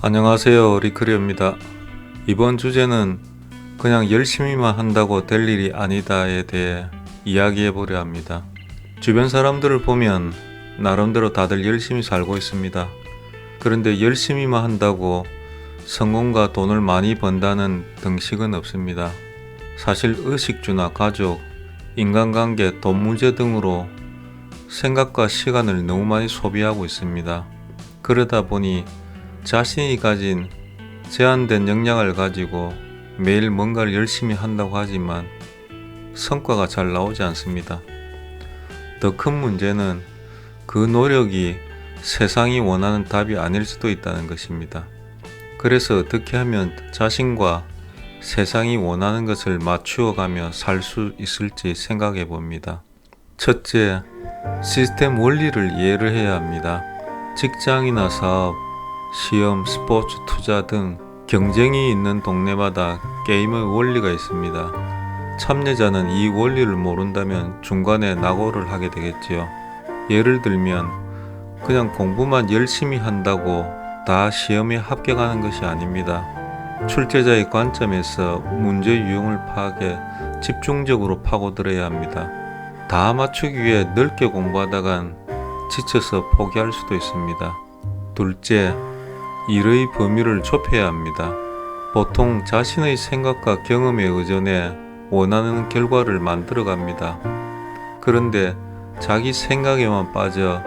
안녕하세요, 리크리어입니다. 이번 주제는 그냥 열심히만 한다고 될 일이 아니다에 대해 이야기해 보려 합니다. 주변 사람들을 보면 나름대로 다들 열심히 살고 있습니다. 그런데 열심히만 한다고 성공과 돈을 많이 번다는 등식은 없습니다. 사실 의식주나 가족, 인간관계, 돈 문제 등으로 생각과 시간을 너무 많이 소비하고 있습니다. 그러다 보니 자신이 가진 제한된 역량을 가지고 매일 뭔가를 열심히 한다고 하지만 성과가 잘 나오지 않습니다. 더 큰 문제는 그 노력이 세상이 원하는 답이 아닐 수도 있다는 것입니다. 그래서 어떻게 하면 자신과 세상이 원하는 것을 맞추어 가며 살 수 있을지 생각해 봅니다. 첫째, 시스템 원리를 이해를 해야 합니다. 직장이나 사업, 시험, 스포츠, 투자 등 경쟁이 있는 동네마다 게임의 원리가 있습니다. 참여자는 이 원리를 모른다면 중간에 낙오를 하게 되겠지요. 예를 들면 그냥 공부만 열심히 한다고 다 시험에 합격하는 것이 아닙니다. 출제자의 관점에서 문제 유형을 파악해 집중적으로 파고들어야 합니다. 다 맞추기 위해 넓게 공부하다간 지쳐서 포기할 수도 있습니다. 둘째, 일의 범위를 좁혀야 합니다. 보통 자신의 생각과 경험에 의존해 원하는 결과를 만들어 갑니다. 그런데 자기 생각에만 빠져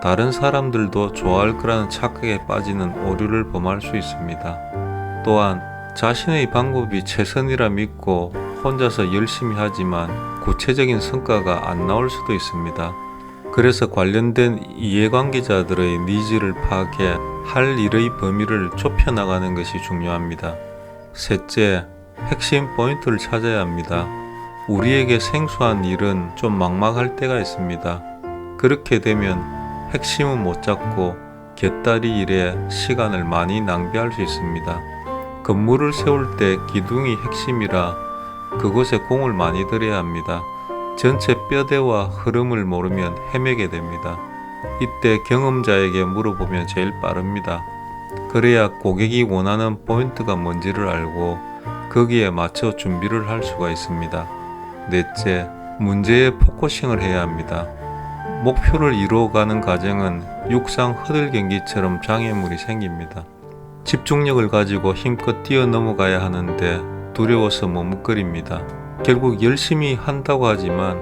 다른 사람들도 좋아할 거라는 착각에 빠지는 오류를 범할 수 있습니다. 또한 자신의 방법이 최선이라 믿고 혼자서 열심히 하지만 구체적인 성과가 안 나올 수도 있습니다. 그래서 관련된 이해관계자들의 니즈를 파악해 할 일의 범위를 좁혀나가는 것이 중요합니다. 셋째, 핵심 포인트를 찾아야 합니다. 우리에게 생소한 일은 좀 막막할 때가 있습니다. 그렇게 되면 핵심은 못 잡고 곁다리 일에 시간을 많이 낭비할 수 있습니다. 건물을 세울 때 기둥이 핵심이라 그곳에 공을 많이 들여야 합니다. 전체 뼈대와 흐름을 모르면 헤매게 됩니다. 이때 경험자에게 물어보면 제일 빠릅니다. 그래야 고객이 원하는 포인트가 뭔지를 알고 거기에 맞춰 준비를 할 수가 있습니다. 넷째, 문제에 포커싱을 해야 합니다. 목표를 이루어가는 과정은 육상 허들 경기처럼 장애물이 생깁니다. 집중력을 가지고 힘껏 뛰어넘어가야 하는데 두려워서 머뭇거립니다. 결국 열심히 한다고 하지만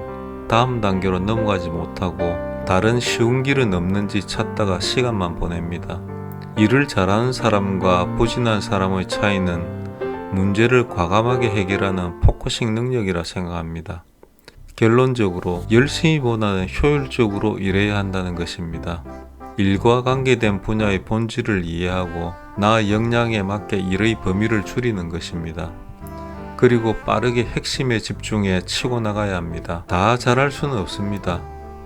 다음 단계로 넘어가지 못하고 다른 쉬운 길은 없는지 찾다가 시간만 보냅니다. 일을 잘하는 사람과 부진한 사람의 차이는 문제를 과감하게 해결하는 포커싱 능력이라 생각합니다. 결론적으로 열심히보다는 효율적으로 일해야 한다는 것입니다. 일과 관계된 분야의 본질을 이해하고 나의 역량에 맞게 일의 범위를 줄이는 것입니다. 그리고 빠르게 핵심에 집중해 치고 나가야 합니다. 다 잘할 수는 없습니다.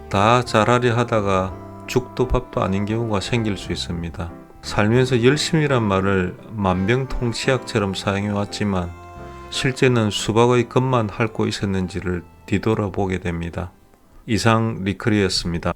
다 잘하려 하다가 죽도 밥도 아닌 경우가 생길 수 있습니다. 살면서 열심이란 말을 만병통치약처럼 사용해왔지만 실제는 수박의 겉만 핥고 있었는지를 뒤돌아보게 됩니다. 이상 리클이었습니다.